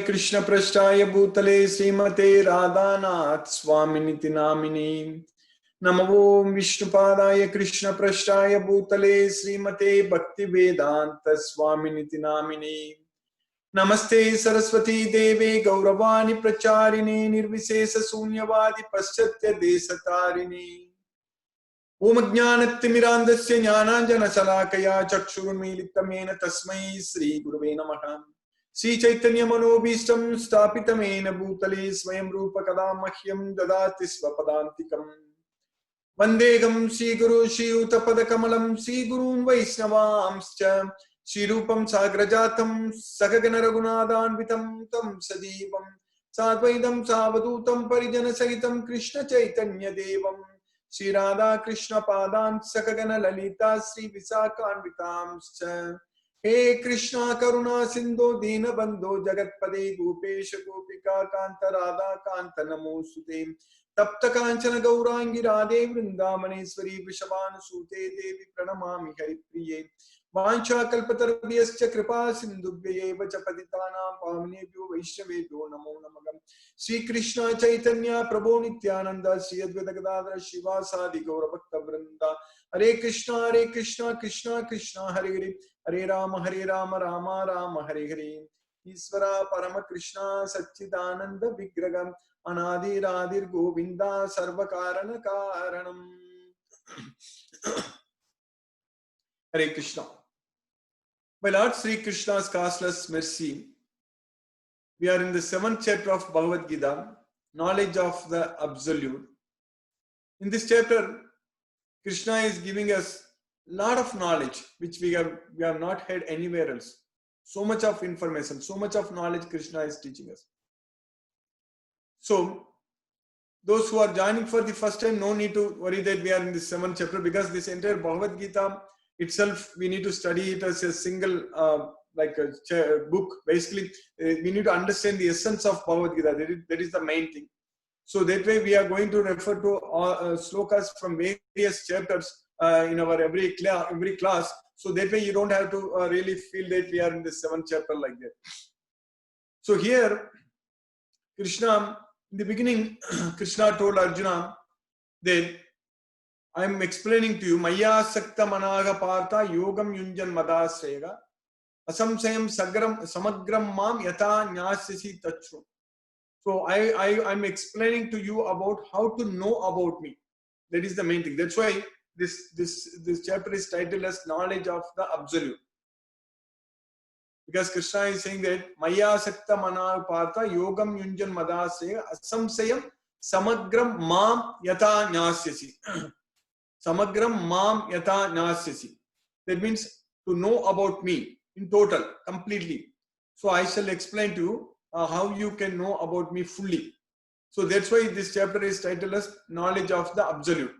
कृष्ण पृष्ठाय भूतले श्रीमते राधानाथ स्वामिनिति नामिने नमो विष्णुपादाय कृष्ण पृष्ठाय भूतले श्रीमते भक्ति वेदांत स्वामिनिति नामिने नमस्ते सरस्वती देवे गौरवाणी प्रचारिणे निर्विशेष शून्यवादी पश्चात्य देशतारिणे ओम ज्ञानतिमिरान्धस्य ज्ञानाञ्जनशलाकया चक्षुरुन्मीलितं तस्मै श्री गुरुवे नमः। श्री चैतन्य मनोभीष्टं स्थापितमेन भूतले स्वयं रूप कदा मह्यं ददाति स्वपदान्तिकम् वन्देहं श्रीगुरु श्रीयुतपदकमलं श्रीगुरून् वैष्णवांश्च श्रीरूपं साग्रजातं सगगण रघुनाथान्वितं तं सजीवं साद्वैतं सावधूतं परिजनसहितं कृष्ण चैतन्य देवं श्री राधा कृष्ण पादान् सकगण ललिता श्री विशाखान्वितांश्च हे कृष्णा करुणा सिंधु दीनबंधो जगत्पदे गोपेश गोपिका कांत राधा कांत नमोस्तुते तप्त कांचन गौरांगी राधे वृंदावनेश्वरी वृषभानुसूते देवी प्रणमामि हरिप्रिये वाञ्छाकल्पतरुभ्यश्च कृपा सिन्धुभ्यैव च पतितानां पावनेभ्यो वैष्णवेभ्यो नमो नमः। श्री कृष्ण चैतन्य प्रभु नित्यानंद श्री अद्वैत गदाधर शिवासादि गौरभक्तवृंद हरे कृष्णा कृष्णा कृष्णा हरे हरे हरे राम राम राम हरे हरे। ईश्वरा परम कृष्णा सच्चिदानंद विग्रहम् अनादिरादिर गोविंदा सर्व कारण कारणम। Hare Krishna. By Lord Sri Krishna's causeless mercy, we are in the 7th chapter of Bhagavad Gita, knowledge of the Absolute. In this chapter, Krishna is giving us a lot of knowledge which we have not had anywhere else. So much of information, so much of knowledge Krishna is teaching us. So, those who are joining for the first time, no need to worry that we are in the 7th chapter, because this entire Bhagavad Gita itself, we need to study it as a single book. Basically, we need to understand the essence of Bhagavad Gita. That is the main thing. So that way, we are going to refer to slokas from various chapters in our every class. So that way, you don't have to really feel that we are in the 7th chapter like that. So here, Krishna, in the beginning, Krishna told Arjuna that I am explaining to you, Maya Sakta Managa Partha Yogam Yunjan Madasrega Asamsayam Samagram Mam Yata Nyasisi Tachu. So I'm explaining to you about how to know about me. That is the main thing. That's why this chapter is titled as Knowledge of the Absolute. Because Krishna is saying that Maya Sakta Managa Partha Yogam Yunjan Madasrega Asamsayam Samagram Mam Yata Nyasisi. Samagram mam yata nasyasi. That means to know about me in total, completely. So I shall explain to you how you can know about me fully. So that's why this chapter is titled as Knowledge of the Absolute.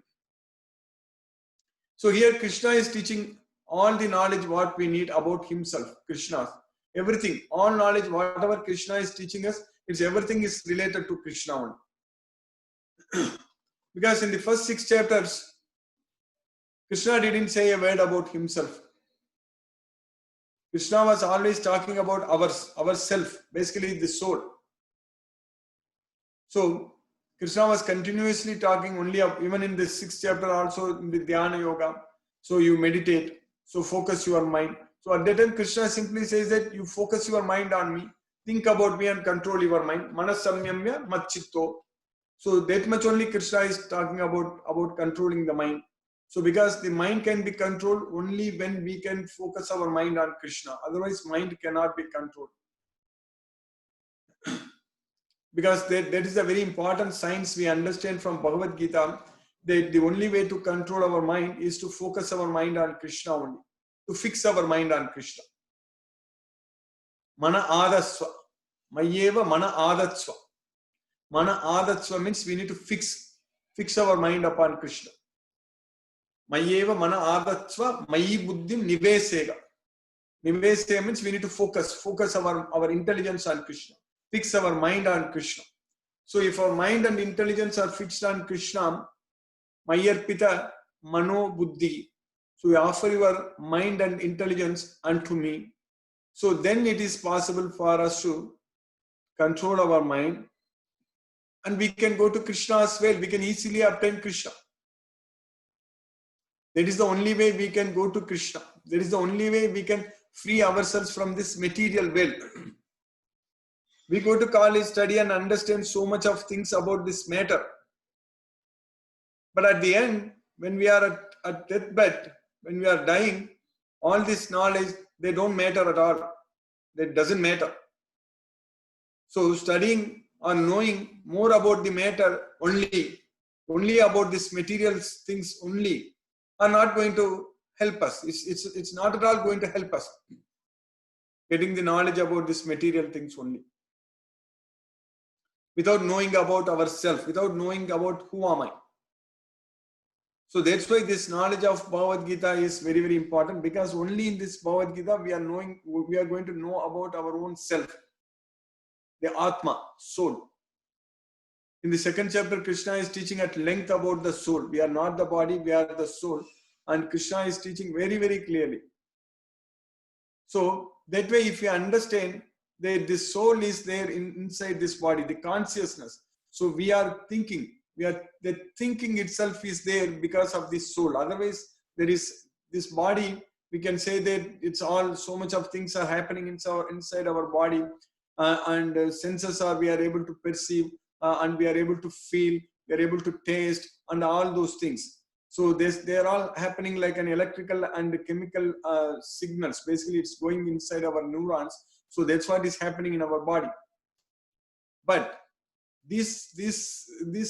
So here Krishna is teaching all the knowledge what we need about himself, Krishna. Everything, all knowledge, whatever Krishna is teaching us, everything is related to Krishna only. Because in the first 6 chapters, Krishna didn't say a word about himself. Krishna was always talking about ourself, basically the soul. So Krishna was continuously talking only even in the 6th chapter also in the Dhyana Yoga. So you meditate, so focus your mind. So at that time Krishna simply says that you focus your mind on me, think about me and control your mind. Manasamyamya matchitto. So that much only Krishna is talking about controlling the mind. So because the mind can be controlled only when we can focus our mind on Krishna. Otherwise, mind cannot be controlled. Because that is a very important science we understand from Bhagavad Gita, that the only way to control our mind is to focus our mind on Krishna only, to fix our mind on Krishna. Mana adatsva. Mayeva mana adatsva. Mana adatsva means we need to fix our mind upon Krishna. Mayeva mana adatsva mayi buddhim nivesega. Nivesega means we need to focus our intelligence on Krishna, fix our mind on Krishna. So if our mind and intelligence are fixed on Krishna, mayarpita mano buddhi, So you offer your mind and intelligence unto me. So then it is possible for us to control our mind, and we can go to Krishna as well. We can easily obtain Krishna. That is the only way we can go to Krishna. That is the only way we can free ourselves from this material world. We go to college, study and understand so much of things about this matter. But at the end, when we are at deathbed, when we are dying, all this knowledge, they don't matter at all. That doesn't matter. So studying or knowing more about the matter only about this material things only, are not going to help us. It's not at all going to help us. Getting the knowledge about this material things only. Without knowing about ourselves, without knowing about who am I. So that's why this knowledge of Bhagavad Gita is very, very important, because only in this Bhagavad Gita we are going to know about our own self, the Atma, soul. In the second chapter, Krishna is teaching at length about the soul. We are not the body, we are the soul. And Krishna is teaching very, very clearly. So that way, if you understand that the soul is there inside this body, the consciousness. So we are thinking. The thinking itself is there because of this soul. Otherwise, there is this body. We can say that it's all so much of things are happening inside our body, and senses are we are able to perceive, and we are able to feel, we are able to taste, and all those things. So they are all happening like an electrical and chemical signals. Basically, it's going inside our neurons. So that's what is happening in our body. But these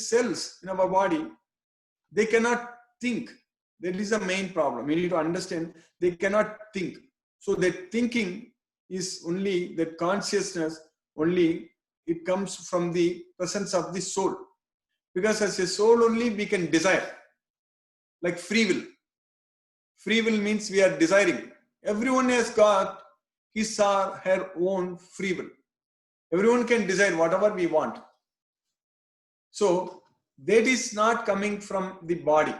cells in our body, they cannot think. That is the main problem. We need to understand they cannot think. So that thinking is only, that consciousness only, it comes from the presence of the soul. Because as a soul only we can desire. Like free will. Free will means we are desiring. Everyone has got his or her own free will. Everyone can desire whatever we want. So that is not coming from the body.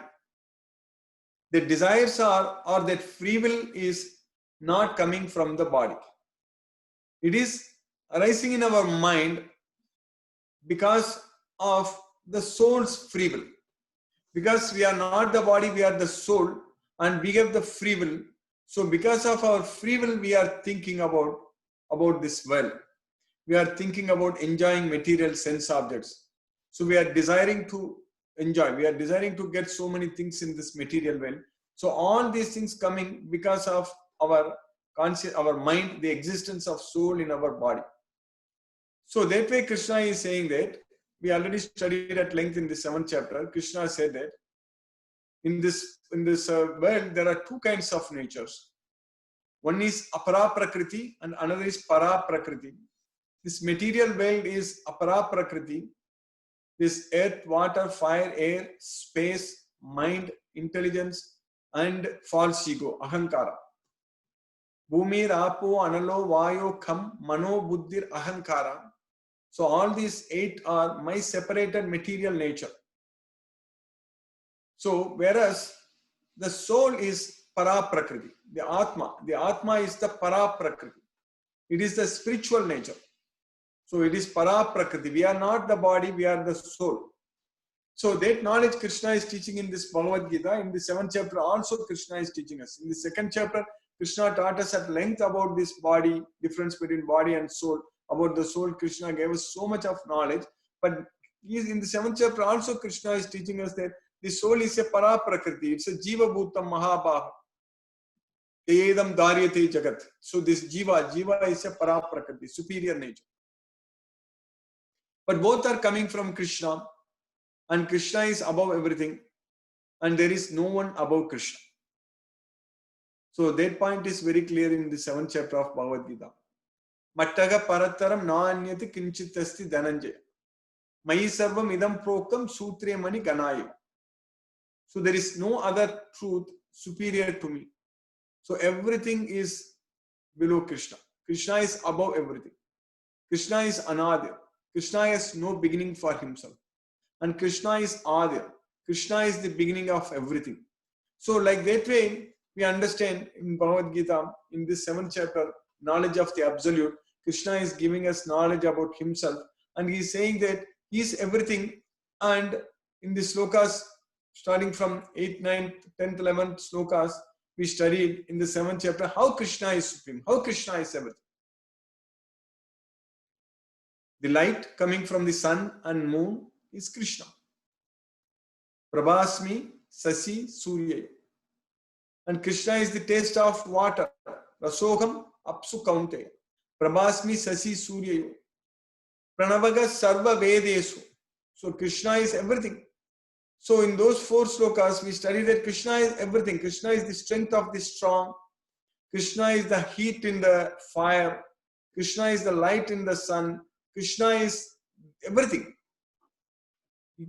The desires are, or that free will is not coming from the body. It is arising in our mind because of the soul's free will. Because we are not the body, we are the soul, and we have the free will. So because of our free will, we are thinking about this world. We are thinking about enjoying material sense objects. So we are desiring to enjoy. We are desiring to get so many things in this material world. So all these things coming because of our conscious, our mind, the existence of soul in our body. So that way Krishna is saying that, we already studied at length in the 7th chapter. Krishna said that in this world there are two kinds of natures. One is apara prakriti and another is para prakriti. This material world is apara prakriti. This earth, water, fire, air, space, mind, intelligence, and false ego, ahankara. Bhumir, apo, analo, vayo, kham, mano, buddhir, ahankara. So all these 8 are my separated material nature. So whereas the soul is para prakriti, the Atma is the para prakriti. It is the spiritual nature. So it is para prakriti. We are not the body, we are the soul. So that knowledge Krishna is teaching in this Bhagavad Gita. In the 7th chapter also Krishna is teaching us. In the 2nd chapter, Krishna taught us at length about this body, difference between body and soul. About the soul, Krishna gave us so much of knowledge. But in the 7th chapter also Krishna is teaching us that the soul is a para prakriti. It's a jiva bhutam mahabaha. Edam daryate jagat. So this jiva is a para prakriti, superior nature. But both are coming from Krishna, and Krishna is above everything, and there is no one above Krishna. So that point is very clear in the 7th chapter of Bhagavad Gita. Mattaga parataram naanyati kinchitasti dhananjaya. Mayi sarvam idam proktam sutre mani ganayo. So there is no other truth superior to me. So everything is below Krishna. Krishna is above everything. Krishna is Anadir. Krishna has no beginning for himself. And Krishna is Adir. Krishna is the beginning of everything. So like that way, we understand in Bhagavad Gita, in this 7th chapter, knowledge of the Absolute, Krishna is giving us knowledge about himself, and he is saying that he is everything. And in the slokas, starting from 8th, 9th, 10th, 11th slokas, we studied in the 7th chapter how Krishna is supreme, how Krishna is everything. The light coming from the sun and moon is Krishna. Prabhasmi Sasi Surya. And Krishna is the taste of water. Rasoham Apsu Kaunteya. Prabhasmi Sasi Surya. Pranavaga Sarva Vedesu. So Krishna is everything. So in those 4 slokas, we study that Krishna is everything. Krishna is the strength of the strong. Krishna is the heat in the fire. Krishna is the light in the sun. Krishna is everything.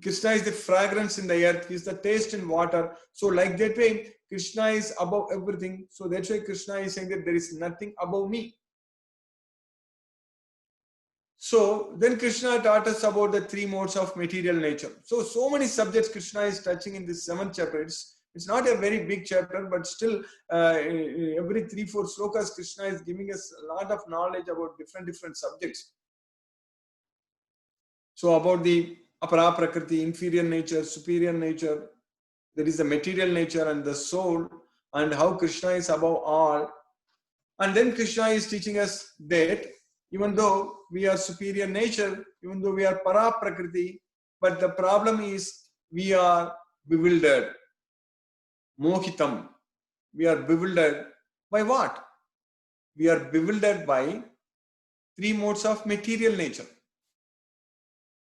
Krishna is the fragrance in the earth. He is the taste in water. So like that way, Krishna is above everything. So that's why Krishna is saying that there is nothing above me. So then Krishna taught us about the 3 modes of material nature. So many subjects Krishna is touching in this 7th chapter. It's not a very big chapter, but still every 3-4 slokas Krishna is giving us a lot of knowledge about different subjects. So about the apara prakriti, inferior nature, superior nature, there is the material nature and the soul, and how Krishna is above all. And then Krishna is teaching us that even though we are superior nature, even though we are para prakriti, but the problem is we are bewildered. Mohitam. We are bewildered by what? We are bewildered by 3 modes of material nature.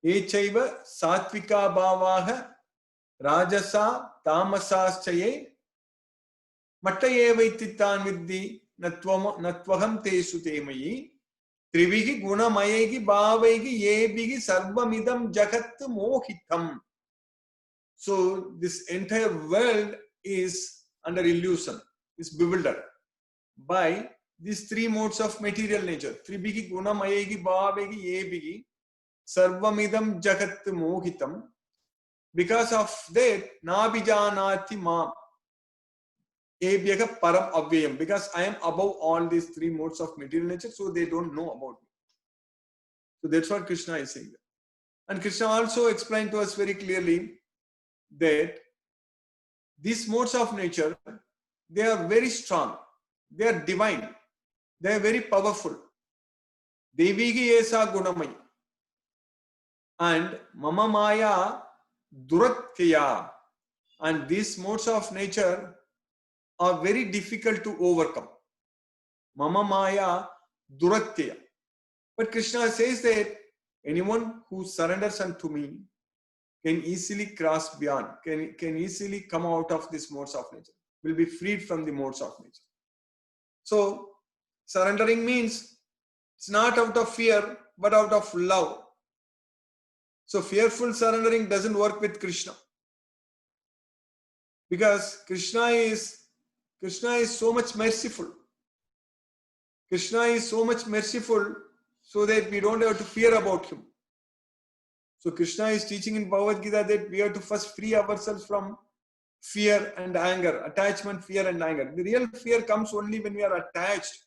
Echaiva satvika bhavaha rajasa tamasaschaye mattayevaitittan viddhi natvaham tesu temayi trivihi gunamayegi bhavaigi yebihi sarvamidam jagat mohitam. So this entire world is under illusion, is bewildered by these 3 modes of material nature. Trivihi gunamayegi bhavaigi yebihi sarvamidam jagat mohitam. Because of that, nabijanati mam ebyaga param avyayam. Because I am above all these 3 modes of material nature, so they don't know about me. So that's what Krishna is saying. And Krishna also explained to us very clearly that these modes of nature, they are very strong, they are divine, they are very powerful. Devigi esa gunamai. And mama maya duratya. And these modes of nature are very difficult to overcome. Mama maya duratya. But Krishna says that anyone who surrenders unto me can easily cross beyond, can easily come out of these modes of nature, will be freed from the modes of nature. So surrendering means it's not out of fear, but out of love. So fearful surrendering doesn't work with Krishna. Because Krishna is so much merciful. Krishna is so much merciful so that we don't have to fear about him. So Krishna is teaching in Bhagavad Gita that we have to first free ourselves from fear and anger, attachment, fear and anger. The real fear comes only when we are attached.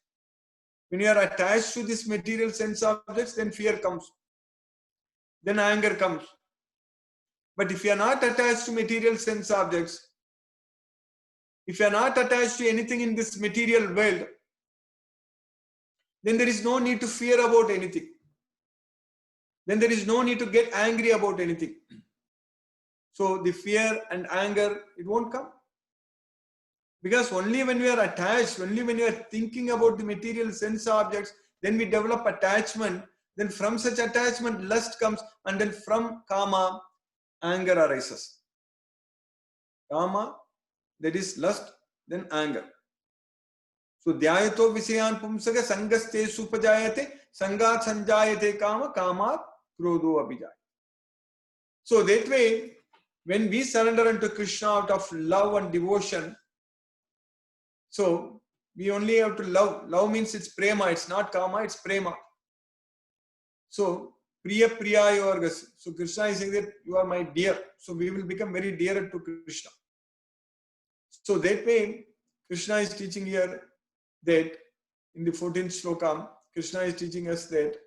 When you are attached to this material sense objects, then fear comes. Then anger comes. But if you are not attached to material sense objects, if you are not attached to anything in this material world, then there is no need to fear about anything. Then there is no need to get angry about anything. So the fear and anger, it won't come. Because only when we are attached, only when we are thinking about the material sense objects, then we develop attachment. Then from such attachment, lust comes, and then from kama, anger arises. Kama, that is lust, then anger. So dhyayato visayan pumsaga sangaste supajayate sangat sanjayate kama kamat krodho abhijay. So that way, when we surrender unto Krishna out of love and devotion, so we only have to love. Love means it's prema, it's not kama, it's prema. So priya yogas. So Krishna is saying that you are my dear. So we will become very dear to Krishna. So that way, Krishna is teaching here that in the 14th sloka, Krishna is teaching us that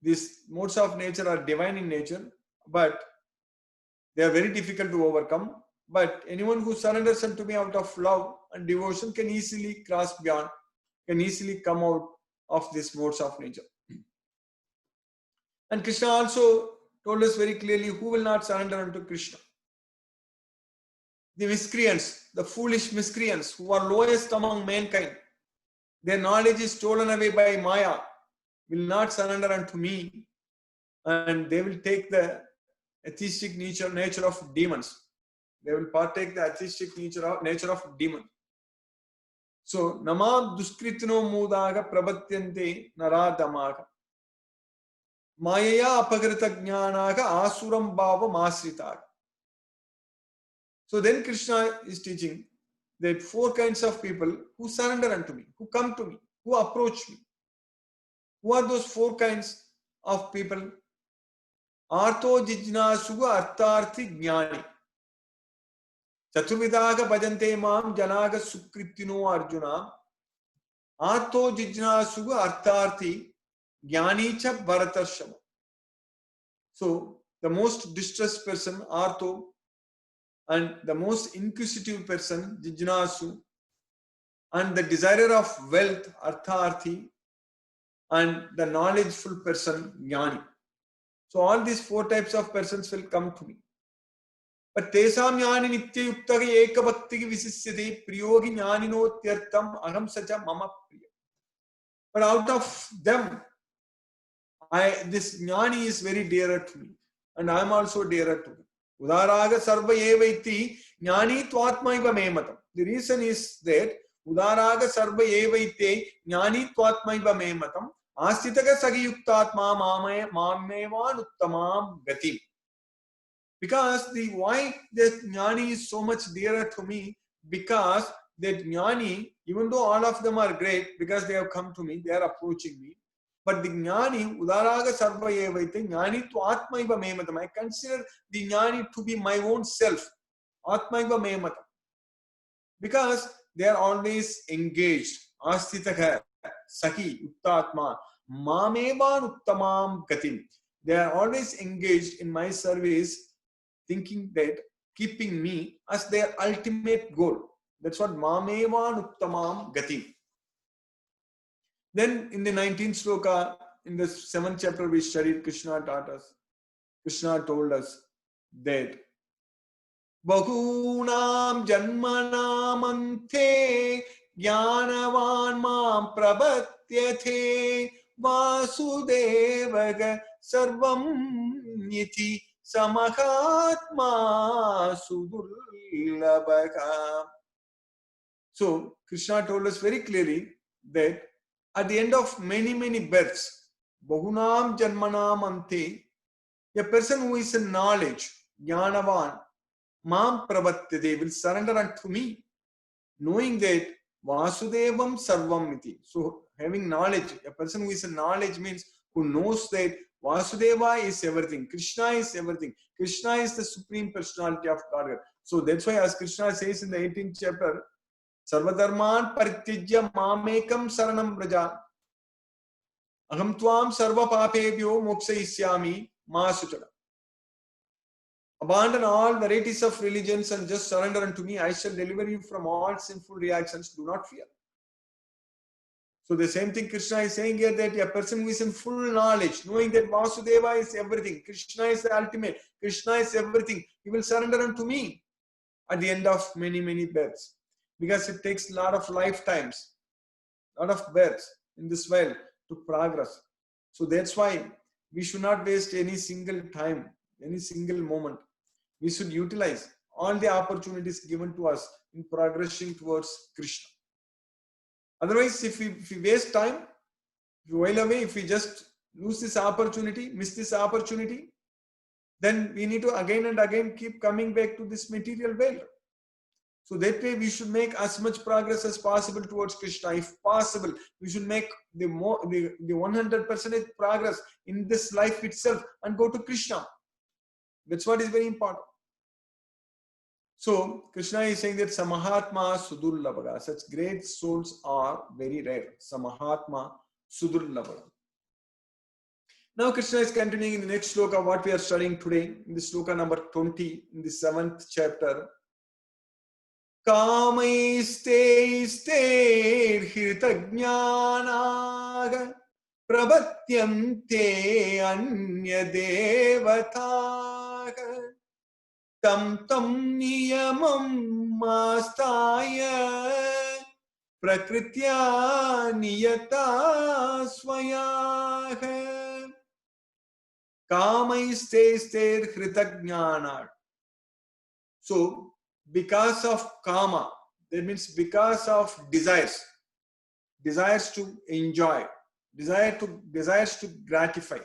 these modes of nature are divine in nature, but they are very difficult to overcome. But anyone who surrenders unto me out of love and devotion can easily cross beyond, can easily come out of these modes of nature. And Krishna also told us very clearly who will not surrender unto Krishna. The miscreants, the foolish miscreants who are lowest among mankind, their knowledge is stolen away by Maya, will not surrender unto me, and they will take the atheistic nature of demons. They will partake the atheistic nature of demons. So, nama duskritino mudaga prabatyante naradamaga. Mayaya apagrita jnanaga asuram bhava masritaga. So then Krishna is teaching that 4 kinds of people who surrender unto me, who come to me, who approach me. Who are those 4 kinds of people? Artho jijnasuga artharthi jnani. Chaturvidaga bhajante mam janaga sukritino arjuna. Artho jijnasuga artharthi jnani cha bharatarshama. So the most distressed person, Artho, and the most inquisitive person, Jijnasu, and the desirer of wealth, Artharthi, and the knowledgeful person, Jnani. So all these 4 types of persons will come to me. But tesam jnani nitya yuktaka eka bhaktiki visisyate priyogi jnanino tyartam aham sacha mama priya. But out of them, this jnani is very dearer to me, and I am also dearer to him. Udaraga sarva evaiti jnani tvatmaiva mematam. The reason is that Udaraga sarva evaite jnani tvatmaiva mematam astitaka sagiyuktatma mamevan uttamam gati. Because why that jnani is so much dearer to me, because that jnani, even though all of them are great, because they have come to me, they are approaching me, but the jnani, udaraga sarva evaite jnani tu atmaiva mematam. I consider the jnani to be my own self, atmaiva mematam, because they are always engaged. Astitaka saki uttatma mamevan uttamam gatim. They are always engaged in my service, thinking that keeping me as their ultimate goal. That's what mamevan uttamam gatim. Then in the 19th sloka, in the 7th chapter we studied, Krishna taught us, Krishna told us that Bahunam janmanam ante jnanavan mam prabatyate vasudevaga sarvam yati samahatma sudurlabhaka. So Krishna told us very clearly that at the end of many births, Bahunam janmanam ante, a person who is in knowledge, jnanavan, mam prabatyate, will surrender unto me, knowing that Vasudevam sarvam iti. So having knowledge, a person who is in knowledge means who knows that Vasudeva is everything, Krishna is everything, Krishna is the supreme personality of Godhead. So that's why, as Krishna says in the 18th chapter, Sarvadharman paritijya mamekam saranam braja aham tvam sarva papebhyo moksayisyami ma suchana. Abandon all varieties of religions and just surrender unto me. I shall deliver you from all sinful reactions. Do not fear. So the same thing Krishna is saying here, that a person who is in full knowledge, knowing that Vasudeva is everything, Krishna is the ultimate, Krishna is everything, he will surrender unto me at the end of many births. Because it takes a lot of lifetimes, a lot of births in this world to progress. So that's why we should not waste any single time, any single moment. We should utilize all the opportunities given to us in progressing towards Krishna. Otherwise, if we waste time, if we while away, if we just lose this opportunity, miss this opportunity, then we need to again and again keep coming back to this material world. So that way we should make as much progress as possible towards Krishna. If possible, we should make the 100% progress in this life itself and go to Krishna. That's what is very important. So Krishna is saying that Samahatma Sudurlabhaga, such great souls are very rare. Samahatma Sudurlabhaga. Now Krishna is continuing in the next sloka what we are studying today, in the sloka number 20, in the 7th chapter. Kamaiste Hirtajnanaga Prabhatyante Anya Devataga Tam Tam Niyamam Mastaya Prakritya Niyata Swayaha Kamaiste Hirtajnana. So, because of kama, that means because of desires to enjoy, desires to gratify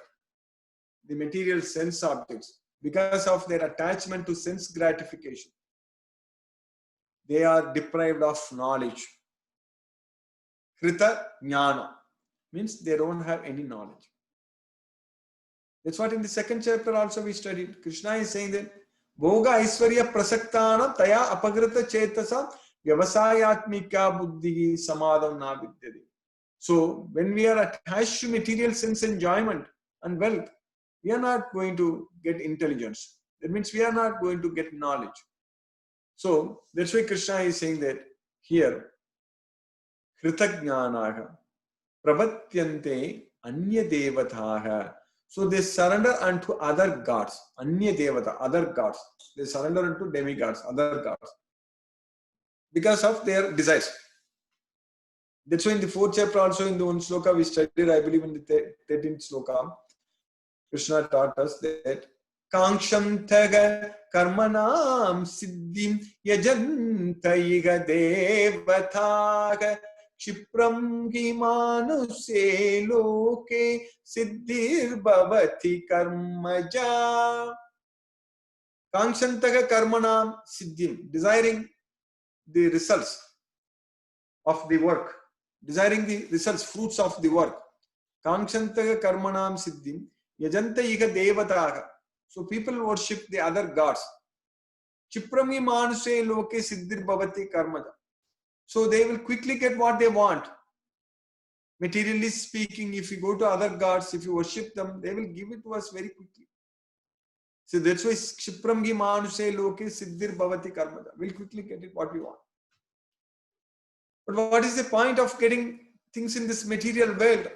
the material sense objects, because of their attachment to sense gratification, they are deprived of knowledge. Krita jnana means they don't have any knowledge. That's what in the 2nd chapter also we studied. Krishna is saying that Bhoga Aishwarya Prasaktana Taya Apagrata Chetasa Vyavasayatmika Buddhi Samadham Na Vidyate. So when we are attached to material sense enjoyment and wealth, we are not going to get intelligence. That means we are not going to get knowledge. So that's why Krishna is saying that here, Kritajnanaha Prabhatyante Anya Devataha. So they surrender unto other gods, Anya Devata, other gods. They surrender unto demigods, other gods, because of their desires. That's why in the 4th chapter also in the 1 sloka we studied, I believe in the 13th sloka, Krishna taught us that Kangshantaga Karmanam Siddhim Yajantaiga Devataga Kshipram Gimanuse Loke Siddhir Bhavati Karmaja. Kangshantaga Karmanam Siddhim, desiring the results of the work, desiring the results, fruits of the work. Kangshantaga Karmanam Siddhim Yajantaiga Devataga. So people worship the other gods. Chiprami Manuse Loke Siddhir Bhavati Karmaja. So they will quickly get what they want. Materially speaking, if you go to other gods, if you worship them, they will give it to us very quickly. So that's why Kshipramgi Manuse Loke Siddhir Bhavati Karmaja. We'll quickly get it what we want. But what is the point of getting things in this material world?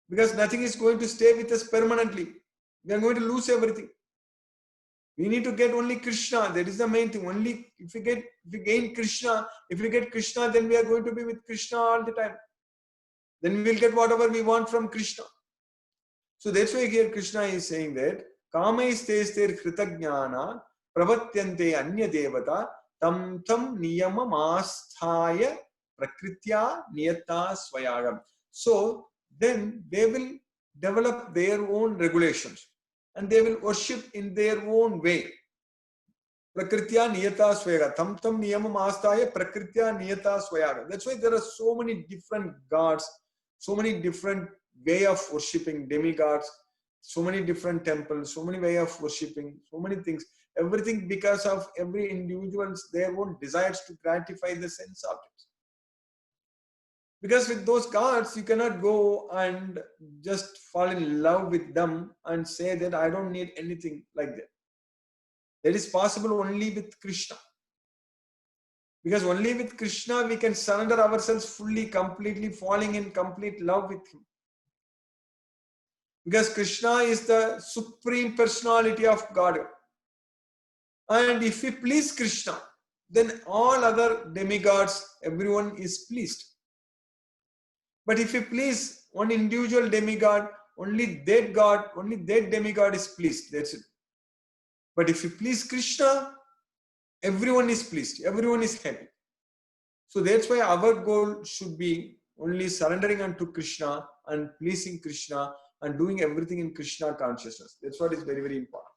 Because nothing is going to stay with us permanently. We are going to lose everything. We need to get only Krishna. That is the main thing. Only if we gain Krishna, if we get Krishna, then we are going to be with Krishna all the time. Then we will get whatever we want from Krishna. So that's why here Krishna is saying that Kama istestir kritajnana pravatyante anya devata tam tam niyamam asthaya prakritya niyata swayagam. So then they will develop their own regulations and they will worship in their own way. Prakritya niyata swayaga. Tam tam niyamam asthaya prakritya niyata swayaga. That's why there are so many different gods, so many different way of worshipping demigods, so many different temples, so many way of worshipping, so many things. Everything because of every individual's their own desires to gratify the sense objects. Because with those gods, you cannot go and just fall in love with them and say that I don't need anything like that. That is possible only with Krishna. Because only with Krishna we can surrender ourselves fully, completely, falling in complete love with him. Because Krishna is the supreme personality of God. And if we please Krishna, then all other demigods, everyone is pleased. But if we please one individual demigod, only that demigod is pleased. That's it. But if you please Krishna, everyone is pleased. Everyone is happy. So that's why our goal should be only surrendering unto Krishna and pleasing Krishna and doing everything in Krishna consciousness. That's what is very, very important.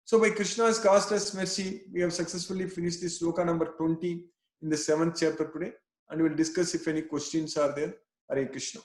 So by Krishna's costless mercy, we have successfully finished this sloka number 20 in the 7th chapter today. And we will discuss if any questions are there. Hare Krishna.